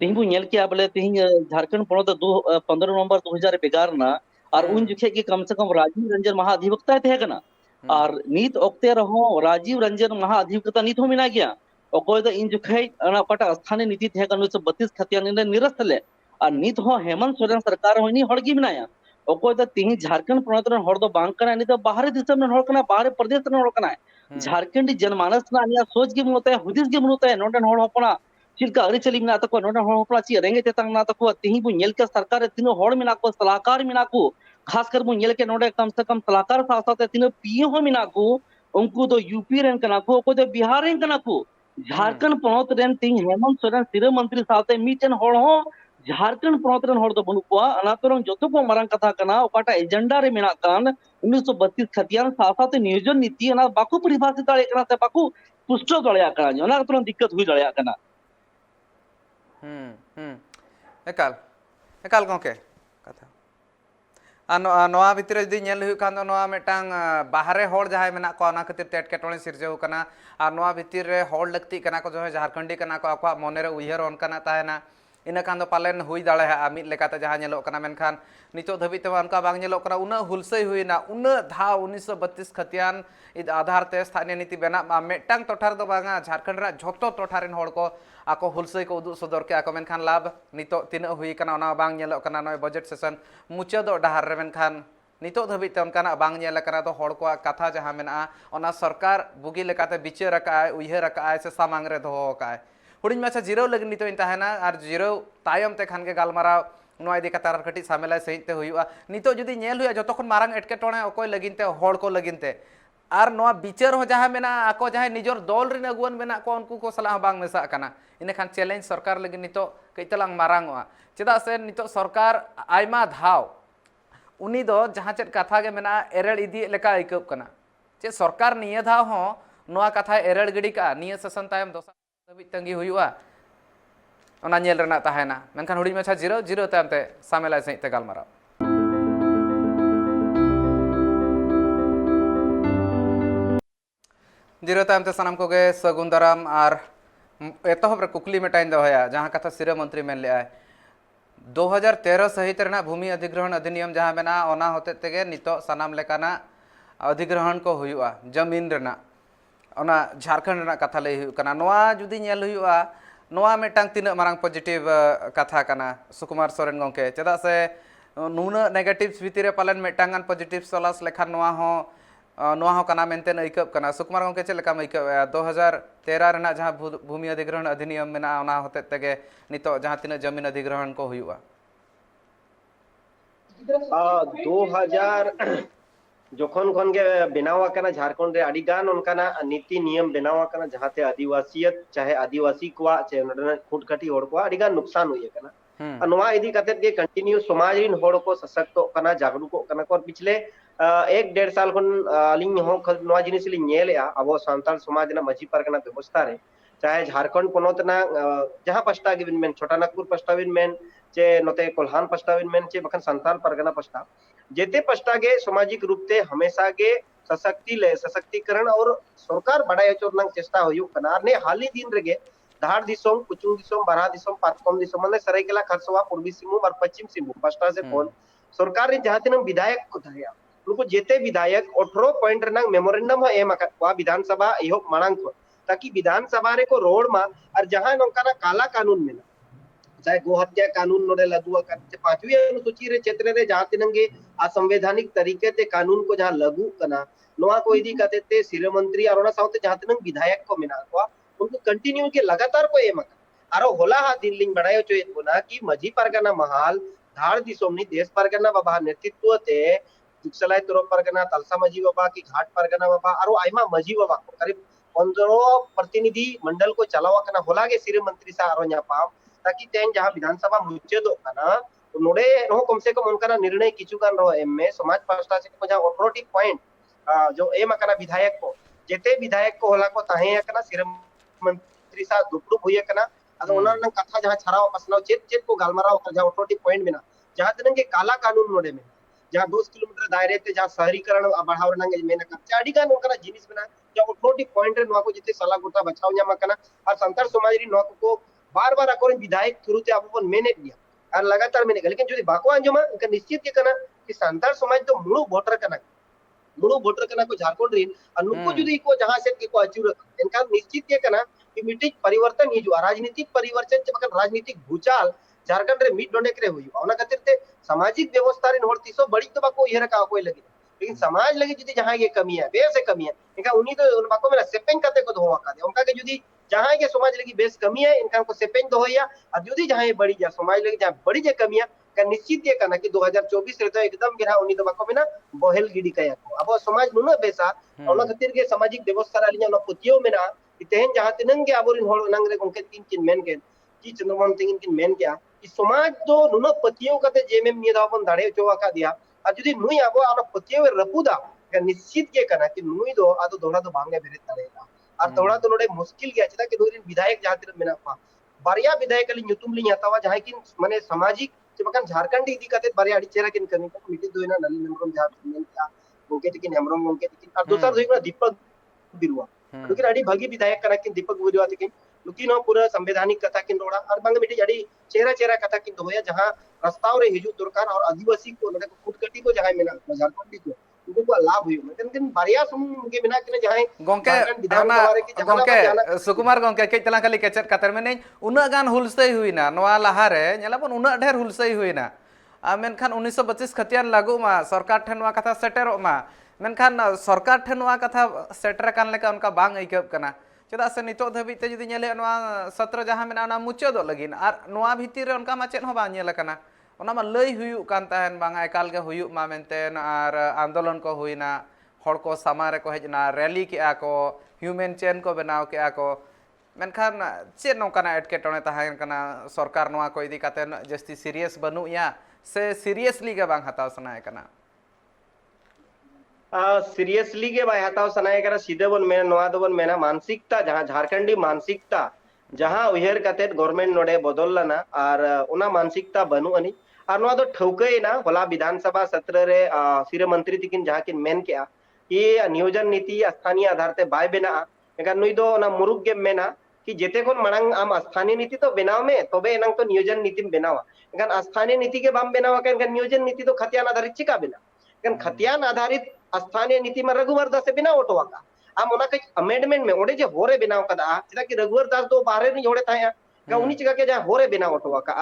तेही बु नेल किया बोले तेही झारखंड पड़ो 15 नवंबर 2011 ना और उन जुखे की कम से कम राजीव रंजन महाधिवक्ता थे कना और नीत ओक्ते रहो राजीव रंजन महाधिवक्ता नीत हो मिना गया ओकोय द इन जुखे अना पटा स्थानीय नीति थे कन 1932 खतियान ने निरस्त ले और नीत हो हेमंत सोरेन सरकार होनी हड़गी मिनाया ओकोय द तिही झारखंड प्रणतन हड़ दो बांग कना नी तो बाहर दिसम ने हड़ कना बाहर प्रदेश ने हड़ कना झारखंड जनमानस ना निया सोच के मुनते हुदिस के मुनते नोडन हड़ होपना चिलका अरि चली मिना तको नोडन हड़ होपना ची रेंगे तेतंग ना तको तिही बु नेल के सरकार तिनो हड़ मिना को सलाहकार मिना को खासकर बु नेल के नोडे कम से कम सलाहकार साथ तिनो पीए हो मिना को उनको तो यूपी रेन कना को तो बिहार रेन कना को झारखंड पनोत रेन तिही हेमंत सोरेन सिरा मंत्री साथे मीटन हड़ हो झारखंड पनोत रेन हड़ दो बनु को अनातरंग जतो को मारंग कथा कना ओकाटा एजेंडा रे मिना कान 1932 खतियान साथ नियोजन नीति अना बाकू परिभाषित दाड़े कना से बाकू पुष्ट दळया कना अना तुरंत दिक्कत हुई दळया कना एकाल एकाल गोंके कथा नोआ भितर जदि नेल हुयु खान नोआ मेटांग बाहरे होड़ जहाय मेना को ना खातिर एटकेटोणे सिरजेउ कना आर नोआ भितर रे होड़ लगती कना को जो झारखंडी कना को आको मने रे उयहर ओनकाना ताहेना इन खान पालन हुई दाड़ा मिद लेकाते जहां नेलोक कना मेनखान नितो धबिते उनका बांग नेलोक कना उना हुलसई हुइना उना धाव 1932 खतियान इ आधार ते स्थानीय नीति बेना मेटांग टोठार दो बांगा झारखंड रा झोतो टोठारेन होड़ को आको हुलसई को उदु सदर के आको मेनखान लाभ नितो तिना हुई कना ओना बांग नेलोक कना नय बजेट सेशन मुचा दो डहार रे मेनखान नितो धबिते उनकाना बांग नेल कना दो होड़ को कथा जहां मेना ओना सरकार बुगी लेकाते बिचार रकाय उयहर रकाय से सामांग रे दोहो काय हुडिं माछा जिरो लगिन नितो इन ताहेना आर जिरो तायम ते खान के गालमाराव नोआ इदी कतार कटी सामेला सहित हुआ नितो जुदी नेल हुआ जतखन मारंग एटकेटोणे अकोय लगिनते होड़ को लगिनते आर नोआ बिचार हो जहां मेना आको जहां निजर दल रिन अगुवन मेना को उनको को सला बांग मेसा कना इने खान चैलेंज सरकार लगिन नितो कइतलांग मारांगवा चेदा से नितो सरकार आयमा धाव उनी दो जहां चेत कथा के मेना एरेड़ इदी लेका इकब कना चे सरकार निये धाव हो नोआ कथा एरेड़ गिडी का निये सेशन तायम दोसा तंगी हुआ ओना नेल रना ताहेना मेनखान हुडिं माछा जिरो जिरो तामते सामेला सहित गालमाराव जिरो तामते सनाम को गे सगुन दाराम आर एतहब रे कुकली मेटाइन दोहया जहां कथा सिरा मंत्री मेन ले आय 2013 सहित रेना भूमि अधिग्रहण अधिनियम जहाँ मेना ओना होते तेगे नितो सनाम लेकाना अधिग्रहण को हुआ जमीन रेना ओना झारखंड रेना कथा लई हुई कना नोआ जुदी नेल हुआ नोआ मेटांग तीना मारांग पॉजिटिव कथा कना सुकुमार सोरेन गंके चेदा से नुना नेगेटिव्स भितर पालन मेटांगान पॉजिटिव सलास लेखान नोआ हो कना मेंटेन आइकब कना सुकुमार गंके चेद लेका आइकब 2013 रेना जहाँ भूमि अधिग्रहण अधिनियम मेना ओना होते तेगे नितो जहाँ तीना जमीन अधिग्रहण को हुआ 2000 जोखन खन के बनावा कना झारखंड रे अडिगान उनकाना नीति नियम बनावा कना जहाते आदिवासियत चाहे आदिवासी कोआ चाहे नडना खुटकटी होड़ को अडिगान नुकसान हुई कना नोआ इदी कते के कंटिन्यू समाज रिन होड़ को सशक्त कना जागरूक कना को पिछले 1-1.5 साल खन अलिंग हो नोआ जिनिस लिंग नेलेआ अबो सांताल समाज ना मजी परगना व्यवस्था रे चाहे झारखंड पोनोत ना जहां पस्ता गिबिन मेन छोटा नागपुर पस्ताविन मेन चे नोते कोल्हान पस्ताविन मेन चे बखन सांताल परगना पस्ता जेते पस्ता गे सामाजिक रूप से हमेशा गे सशक्तिकरण और सरकार बड़ाई चोरनांग चेष्टा हुयु कना ने हाली दिन रेगे धार दिसोम कुचुंग दिसोम बारा दिसोम पातकोम दिसोम माने सरायकेला खरसवा पूर्वी सिंहभूम और पश्चिम सिंहभूम पस्ता से फोन सरकार रे जहां तिन विधायक को धरिया उनको जेते विधायक 18 पॉइंट रनांग मेमोरेंडम एम अकवा विधानसभा इहो मांग को ताकि विधानसभा रे को रोड मा और जहां नोंकाना काला कानून में चाहे गोहत्या कानून नोडे लागू करते 5वीं अनुसूची रे क्षेत्र रे जहां तिनंगे असंवैधानिक तरीके ते कानून को जहां लागू कना नोआ को इदी कहते ते सिर मंत्री और ओना साउते जहां तिनंग विधायक को मिना को उनको कंटिन्यू के लगातार को एम आरो होला हा दिल्ली बड़ायो चो बोना कि मजी परगना महाल धार दिसोमनी देश परगना बाबा नेतृत्व ते जुगसलाई तोर परगना तलसा मजी बाबा की घाट परगना बाबा आरो आइमा मजी बाबा करीब 15 प्रतिनिधि मंडल को चलावा कना होला के सिर मंत्री सा आरो न्यापा ताकि तेन जहां विधानसभा मुचेदो कना नोडे नो कम से कम उनका निर्णय किचुगान रो एम में समाज पास्टा से को जहां ऑथोरिटी पॉइंट जो एम कना विधायक को जेते विधायक को होला को ताहे कना सिर मंत्री सा दुपड़ू होय कना अगर उन्होंने कथा जहां छराव पसनाव चेत चेत को गालमाराव कर जहां ऑथोरिटी पॉइंट में ना जहां तनन के काला कानून नोडे में जहां 2 किलोमीटर दायरे ते जहां शहरीकरण बढ़ाव नंगे में ना कर आडी का उनका जिनिस में ना जो ऑथोरिटी पॉइंट रे नो को जिते सला गोटा बचाव न्यामा कना और संतार समाज री नो को बार-बार अकोर विधायक थ्रू ते आपन मेने दिया और लगातार मेने लेकिन जो बाको अंजमा इनका निश्चित के कना कि सांताल समाज तो मुळु वोटर कना को झारखंड रीन अनुको जुदी को जहां से को अचूर इनका निश्चित के कना कि मिटिक परिवर्तन ही जो राजनीतिक परिवर्तन चमकन राजनीतिक भूचाल झारखंड रे मिट डोने करे हुई ओना खातिर ते सामाजिक व्यवस्था रे नोरती सो बड़ी तो बाको इहरा का कोई लगी लेकिन समाज लगी जुदी जहां ये कमी है बेस से कमी है इनका उन्हीं तो बाको में सेपिंग करते को धोवा का दे उनका के जुदी जहां के समाज लगी बेस कमी है इनका को सेपेंग दो होया और जुदी जहां ये बड़ी जा समाज लगी जहां बड़ी जे कमी है का निश्चित ये करना कि 2024 रे तो एकदम गिरा उन्हीं तो बाको में ना बहेल गिडी कया को अब समाज नुना बेसा ओना खातिर के सामाजिक व्यवस्था रालिया न पुतियो में ना तेहन जहां तिनन के आबोरिन होड़ नंगरे उनके तीन तीन मेन के की चंद्रमोहन तिन तीन मेन क्या कि समाज तो नुना पतियो कते जेमेम नियदावन दाड़े चोवा का दिया और जुदी नुई आबो आना पतियो रपुदा का निश्चित के करना कि नुई दो आदो दोड़ा तो भांगे बेरे तड़ेगा और थोड़ा तो नोडे मुश्किल गया चदा कि दोरिन विधायक जातिर मेना पा बारिया विधायक ली न्यूतुम ली हतावा जहां कि माने सामाजिक चबकन झारखंड इदी कते बारिया अडी चेहरा किन करनी को मिटी दोइना नली नमरम झारखंड का उनके तिकिन हमरम उनके तिकिन और दूसरा दोइना दीपक बिरुवा लेकिन अडी भागी विधायक करा कि दीपक बिरुवा तिकिन लुकिनो पूरा संवैधानिक कथा किन रोड़ा और बंग मिटी अडी चेहरा कथा किन दोया जहां रास्ताव रे हिजु दुरकार और आदिवासी को नडे खुटकटी को जहां मेना झारखंड को उनको लाभ हुई लेकिन बारिया सुम के बिना कि जहां गोंके सुकुमार गोंके के तला खाली केचर कतर में नहीं उना गान हुलसई हुईना नवा लहा रे नेलाबन उना ढेर हुलसई हुईना मेनखान 1925 खतियान लागू मा सरकार ठेनवा कथा सेटेरो मा मेनखान सरकार ठेनवा कथा सेटर कान लेका उनका बांग आइकब कना चेदा से नितो धबी ते जदी नेले नवा सत्र जहां मेना ना मुचेदो लगिन आर नवा भीतिर रे उनका मा चेद हो बा नेल कना ओना मा लई हुयु कान ताहन बांगा एकाल के हुयु मा मेनतेन आर आंदोलन को हुईना हड़ को सामारे को हेजना रैली के को ह्यूमन चेन को बनाव के को मेनखान चेद नोकाना एटकेटोने ताहन कना सरकार नवा को इदी कातेन जस्ती सीरियस बनु या से सीरियसली के बांग हताव सनाय कना सीरियसली के बाय हताव सनाय करा सीधे बन मेना नवा दबन मेना मानसिकता जहां झारखंडी मानसिकता जहां उहेर कतेत गवर्नमेंट नोडे बदल लना और उना मानसिकता बनु अनि और नवा दो ठौकई ना होला विधानसभा सत्र रे सिर मंत्री तिकिन जहां किन मेन के ये नियोजन नीति स्थानीय आधार ते बाय बेना एका नुई दो ना मुरुग के मेना कि जेते कोन मणंग आम स्थानीय नीति तो बनाव में तबे एनंग तो नियोजन नीति में बनावा एनखान स्थानीय नीति के बाम बनावा एनखान नियोजन नीति तो खतियान आधारित चिका बना एनखान खतियान आधारित स्थानीय नीति में रघुवर दास से बिना ओटवा का आम ओना के अमेंडमेंट में ओडे जे होरे बनाव कदा चेदा कि रघुवर दास दो बाहरे नि होड़े थाया का उनी चिका के जहां होरे बनाव ओटवा का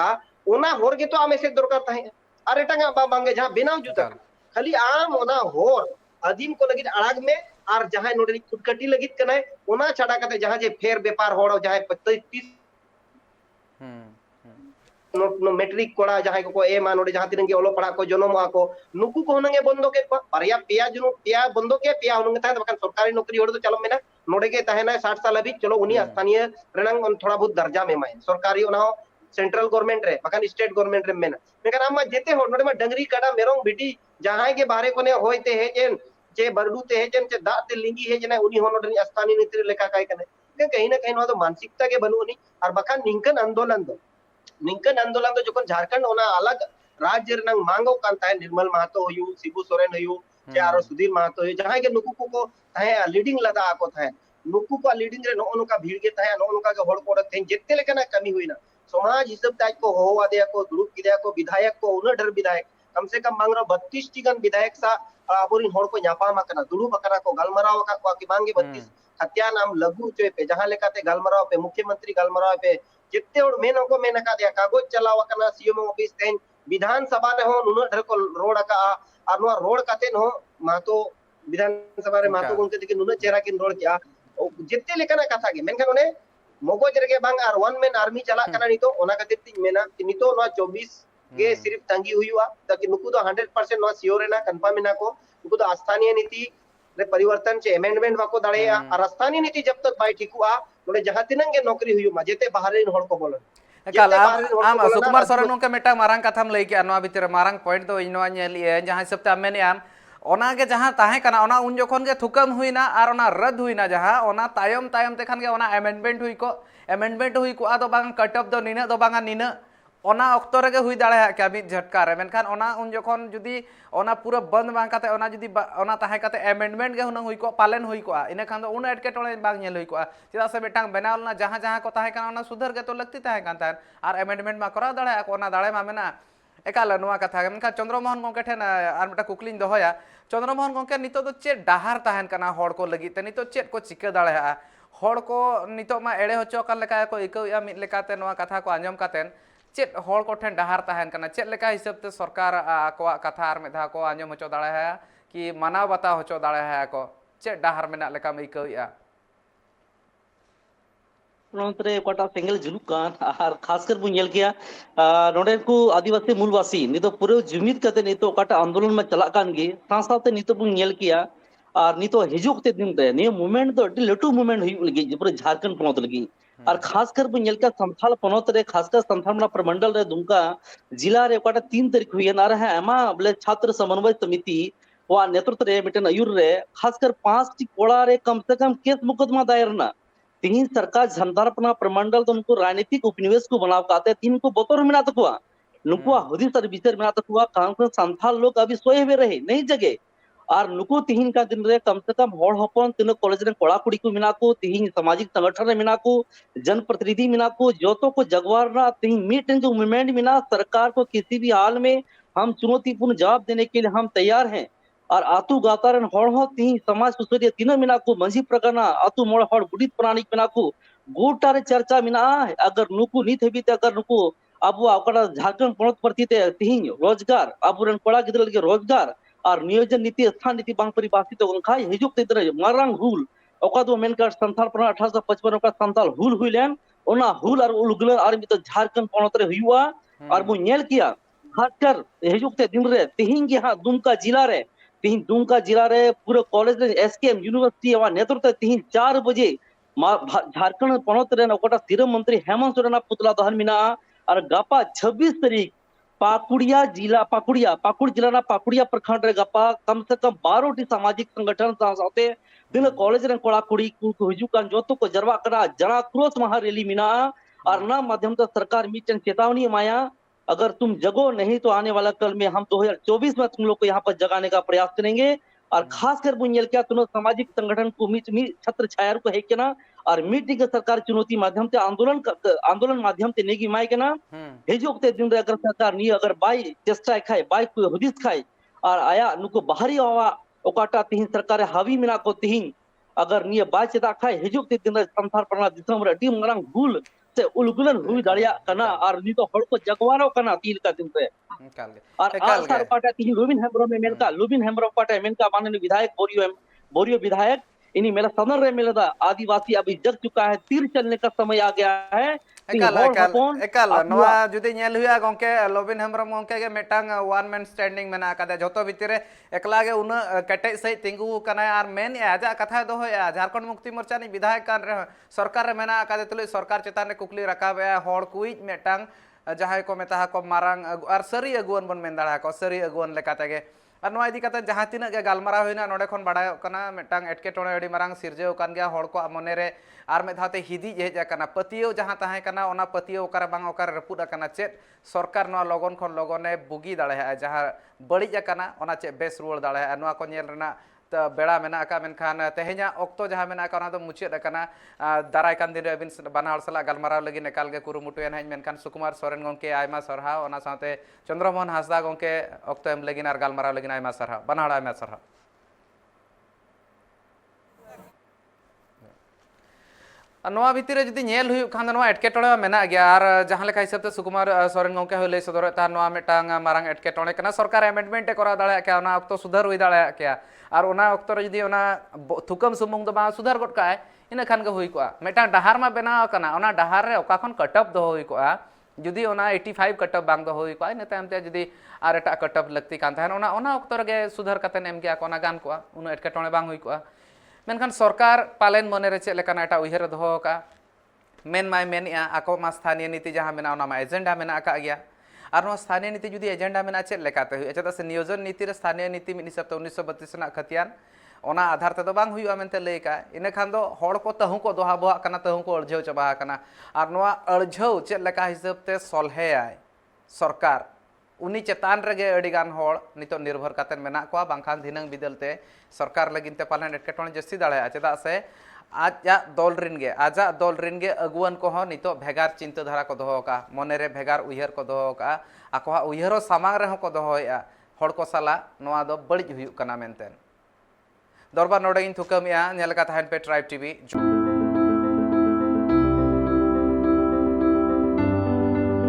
ओना होर के तो आम ऐसे दरकार थाया अरे टांगा बा बांगे जहां बनाव जुता खाली आम ओना होर आदिम को लगित आड़ाग में और जहां नोडे खुदकटी लगित कनाय ओना छाड़ा कते जहां जे फेर व्यापार होड़ जहां 25 नो मैट्रिक कोड़ा जहां को ए मा नोडे जहां तिरंगे ओलो पड़ा को जनमवा को नुकु को हनंगे बंदो के पारिया पेया जुनु पेया बंदो के पेया हनंगे ता बकन सरकारी नौकरी होड़ तो चलो मेना नोडे के तहना 60 साल अभी चलो उनी स्थानीय रनंग थोड़ा बहुत दर्जा में माय सरकारी ओना सेंट्रल गवर्नमेंट रे बकन स्टेट गवर्नमेंट रे मेना मेकन आमा जेते हो नोडे मा डंगरी काडा मेरोंग बिटी जहां के बारे कोने होयते है जेन जे बरडूते है जेन चे दाते लिंगी है जना उनी हो नोडे स्थानीय नीति लेका काय कने कहीं ना कहीं तो मानसिकता के बनुनी और बकन निंकन आंदोलन तो जखन झारखंड ओना अलग राज्य रनंग मांगो कांता निर्मल महतो होयु शिबू सोरेन होयु जे आरो सुधीर महतो होयु जहां के नुकु को थाहे लीडिंग लदा आको थाहे नुकु को लीडिंग रे नो नुका भीड़ के थाहे नो नुका के होड़ कोड़ थे जेते लेकना कमी हुईना समाज हिसाब ताज को हो आदे को ग्रुप किदे को विधायक को उन डर विधायक कम से कम मांग रो 32 टी गन विधायक सा अबोरिन होड़ को न्यापा माकना दुलु बकरा को गलमराव का की मांगे 32 हत्या नाम लघु चोय पे जहां लेकाते गलमराव पे मुख्यमंत्री गलमराव पे जितने और मेन को मेन का दिया कागज चलावा करना सीएम ऑफिस तेन विधानसभा ने हो नुन ढर को रोड का और नो रोड काते नो मातो विधानसभा रे मातो उनके दिके नुन चेहरा किन रोड किया जितने लेकना कथा के मेनखान ओने मगज रे बांग और वन मैन आर्मी चला कना नितो ओना खातिर ती मेना कि नितो नो 24 के सिर्फ तंगी हुईवा ताकि नुकु तो 100% नो सियोर ना कंफर्म ना को नुकु तो स्थानीय नीति रे परिवर्तन चे अमेंडमेंट वाको दाड़ेया और स्थानीय नीति जब तक बाय ठीकुआ नोडे जहां तिनंगे नौकरी हुई मा जेते बाहरे होड़ को बोलन एकाल आम सुकुमार सोरेन के मेटा मारंग कथाम लई के नोआ भीतर मारंग पॉइंट दो इनवा नेलिए जहां हिसाब ते मेने आम ओना के जहां ताहे कना ओना उन जखन के थुकम हुईना और ओना रद्द हुईना जहां ओना तायम तायम ते खान के ओना अमेंडमेंट हुई को आदो बांग कट ऑफ दो निना दो बांगा निना ओना अक्तो रे हुई दाड़े क्या मिद झटका रे मेनखान ओना उन जखन जुदी ओना पूरा बंद बांग काते ओना जुदी ओना ताहे काते अमेंडमेंट के हुना हुई को पालन हुई को इने खान दो उन एटके टोले बांग नेल हुई को चेदा से बेटांग बनावलना जहां जहां को ताहे कना ओना सुधर के तो लगती ताहे कान तान और अमेंडमेंट मा करा दाड़े को ओना दाड़े मा मेना एकाल नोआ कथा मेनखान चंद्रमोहन गोंके ठेन आर मेटा कुकलिन दोहया चंद्रमोहन गोंके नितो तो चेद डाहार ताहेन कना होड़ को लगी ते नितो चेद को चिका दाड़े होड़ को नितो मा एड़े होचो कन लेका को इकौया मिद लेकाते नोआ कथा को आंजम कातेन चेद होड़ को ठेन डाहार ताहेन कना चेद लेका हिसाब ते सरकार को कथा आर मेधा को आंजम होचो दाड़े है कि मानाव बाता होचो दाड़े है को चेद डाहार मेना लेका में इकौया नोंतरे कोटा सेंगल जुलुक कान आर खासकर बु नेल किया नोडे को आदिवासी मूलवासी नितो पूरे जुमिद कते नितो कोटा आंदोलन में चला कान गे साथ नितो बु नेल किया और नितो हिजुक ते दिन रे ने मूवमेंट तो अति लटू मूवमेंट हुई लगी पूरे झारखंड पनोत लगी और खासकर बु नेल का संथाल पनोत रे खासकर संथाल प्रमंडल रे दुमका जिला रे कोटा 3 तारीख हुई ना रहा एमा बोले छात्र समन्वय समिति वा नेतृत्व रे मिटन अयुर रे खासकर 5 टी कोड़ा रे कम से कम केस मुकदमा दायर ना तीन सरकार झंडारपना प्रमंडल तो उनको राजनीतिक उपनिवेश को बनाव काते तीन को बतौर मिना तकुआ नुको हदी सर विचार मिना तकुआ कांग्रेस संथाल लोग अभी सोए हुए रहे नहीं जगे और नुको तीन का दिन रे कम से कम होड़ हपन तीन कॉलेज रे कोड़ा कुड़ी को मिना को तीन सामाजिक संगठन रे मिना को जनप्रतिनिधि मिना को जोतो को जगवार ना तीन मीटिंग जो मूवमेंट मिना सरकार को किसी भी हाल में हम चुनौतीपूर्ण जवाब देने के लिए हम तैयार हैं और आतु गातारन होड़ हो तीन समाज सुसरिया तीन मिना को मंजी प्रकरण आतु मोड़ होड़ गुडित प्राणिक मिना को गोटारे चर्चा मिना अगर नुकु नीत हेबी ते अगर नुकु अब आकड़ा झारखंड पनोत प्रति ते तीन रोजगार अबुरन कोड़ा गिदल के रोजगार और नियोजन नीति स्थान नीति बांग परिभाषित उनखा हिजुक ते तरह मारंग हुल ओका दो मेनकर संथाल पर 1855 का संथाल हुल हुइलेन ओना हुल और उलगल और मित झारखंड पनोत रे हुआ और मु नेल किया खासकर हिजुक ते दिन रे तीन के हां दुमका जिला रे तीन दुमका जिला रे पूरे कॉलेज रे एसकेएम यूनिवर्सिटी वा नेतृत्व तीन 4 बजे झारखंड पनोत रे ओकटा सीरम मंत्री हेमंत सोरेन पुतला दहन मिना और गापा 26 तारीख पाकुड़िया जिला पाकुड़ जिला ना पाकुड़िया प्रखंड रे गापा कम से कम 12 टी सामाजिक संगठन साथे दिन कॉलेज रे कोड़ा कुड़ी को हिजुकान जोतो को जरवा करा जना क्रोस महा रैली मिना और ना माध्यम तो सरकार मीटन चेतावनी माया अगर तुम जगो नहीं तो आने वाला कल में हम 2024 में तुम लोग को यहाँ पर जगाने का प्रयास करेंगे और खासकर बुनियल क्या तुनो सामाजिक संगठन को मी छत्र छाया को है केना और मीटिंग सरकार चुनौती माध्यम से आंदोलन माध्यम से नेगी माय केना हेजोकते दिन अगर सरकार नी अगर बाई चेष्टा खाए बाई को हुदिस खाए और आया नुको बाहरी आवा ओकाटा तिहिन सरकार हावी मिना को तिहिन अगर निये बाय चेता खाए हेजोकते दिन संसार परमा दिसम रे डी मरंग भूल से उलगुलन हुई दाड़िया कना और नी तो हड़ को जगवारो कना तील का दिन से और आसार पाटा तिहिन लुबिन हेम्ब्रम में मेनका लुबिन हेम्ब्रम पाटा मेनका माननीय विधायक बोरियो विधायक इन्हीं मेरा सदन रे मिलदा आदिवासी अभी जग चुका है तीर चलने का समय आ गया है एकाल नोआ जुदी नेल हुआ गंके लोबिन हेम्ब्रम गंके के मेटांग वन मैन स्टैंडिंग मेना कदे जोतो भितरे एकला गे उन कटे सही तिंगु कना आर मेन आजा कथा दो होया झारखंड मुक्ति मोर्चा नि विधायक कान रे सरकार रे मेना कदे तुले सरकार चेतान रे कुकली रकाबे हड़ कुई मेटांग जहां को मेता को मारांग आर सरी अगुवन बन मेन दाड़ा को सरी अगुवन लेकाते गे और नोआ इदी कते जहां तिना गे गालमारा होइना नोडे खन बाडाय कना मेटांग एटके टोणे अडी मारांग सिरजेव कान गया हड़ को मने रे आर में धाते हिदी हेज आकना पतियो जहां ताहे कना ओना पतियो ओकर बांग ओकर रपुद आकना चेत सरकार नोआ लगन खन लगने बुगी दाड़े जहां बड़ी आकना ओना चे बेस रुवाड़ दाड़े नोआ को नेल रेना बेड़ा मेना का मेनखान तेहेኛ ऑक्तो जहां मेना का ओना दो मुचाद आकना दाराय कान दिन अबिन बाना हड़ सला गालमाराव लगी एकाल गे कुरुमुटुयन हज मेनखान सुकुमार सोरेन गंके आयमा सरहाव ओना साथे चंद्रमोहन हांसदा गंके ऑक्तो एम लगी आर गालमाराव लगी आयमा सरहाव बाना हड़ आयमा सरहाव नोआ भितर जुदी नेल हुई खान नोआ एटकेटोणे मेना गया और जहां लेका हिसाब ते सुकुमार सोरेन गंके हो लई सदर ता नोआ मेटांग मारांग एटकेटोणे कना सरकार अमेंडमेंट करा दाड़ा क्या ओना ऑक्तो सुधार हुई दाड़ा क्या और ओना ऑक्तो रे जुदी ओना थुकम सुमुंग दो बा सुधार गट काए इना खान के हुई कोआ मेटांग डहार मा बेना कना ओना डहार रे ओका खन कटअप दो हुई कोआ जुदी ओना 85 कटअप बांग दो हुई कोआ इन तायम ते जुदी आर एटा कटअप लगती कान थान ओना ऑक्तो रे सुधार कते एम गया कोना गान कोआ उन एटकेटोणे बांग हुई कोआ मेनखान सरकार पालेन मने रे चेक लेकाना एटा उयहर दोहो का मेन माय मेनिया आको मा स्थानीय नीति जहां मेना ओना मा एजेंडा मेना का गया और नो स्थानीय नीति जुदी एजेंडा मेना चेक लेकाते हुई चेदा से नियोजन नीति रे स्थानीय नीति मिन हिसाब ते 1932 ना खतियान ओना आधार ते दो बांग हुई मेनते लई का इने खान दो हड़ को तहु को दोहा बोहा कना तहु को अड़झौ चबा कना और नोआ अड़झौ चेक लेका हिसाब ते सलहे आय सरकार उनी चेतान रेगे अडिगान हड़ नितो निर्भर कातेन मेना कोआ बांखान धिनंग बिदलते सरकार लगिनते पालन एटकेटोणे जस्ती दाड़ा चेदा से आजा दल रिनगे अगुवन को नितो भेगार चिंताधारा को दोहो का मने रे भेगार उयहर को दोहो का आकोहा उयहरो सामांग रे को दोहोया हड़ को साला नोआ दो बड़िज हुयुक कना मेनतेन दरबार नोडे इन थुकमिया नेल का तहन पे ट्राइब टीवी।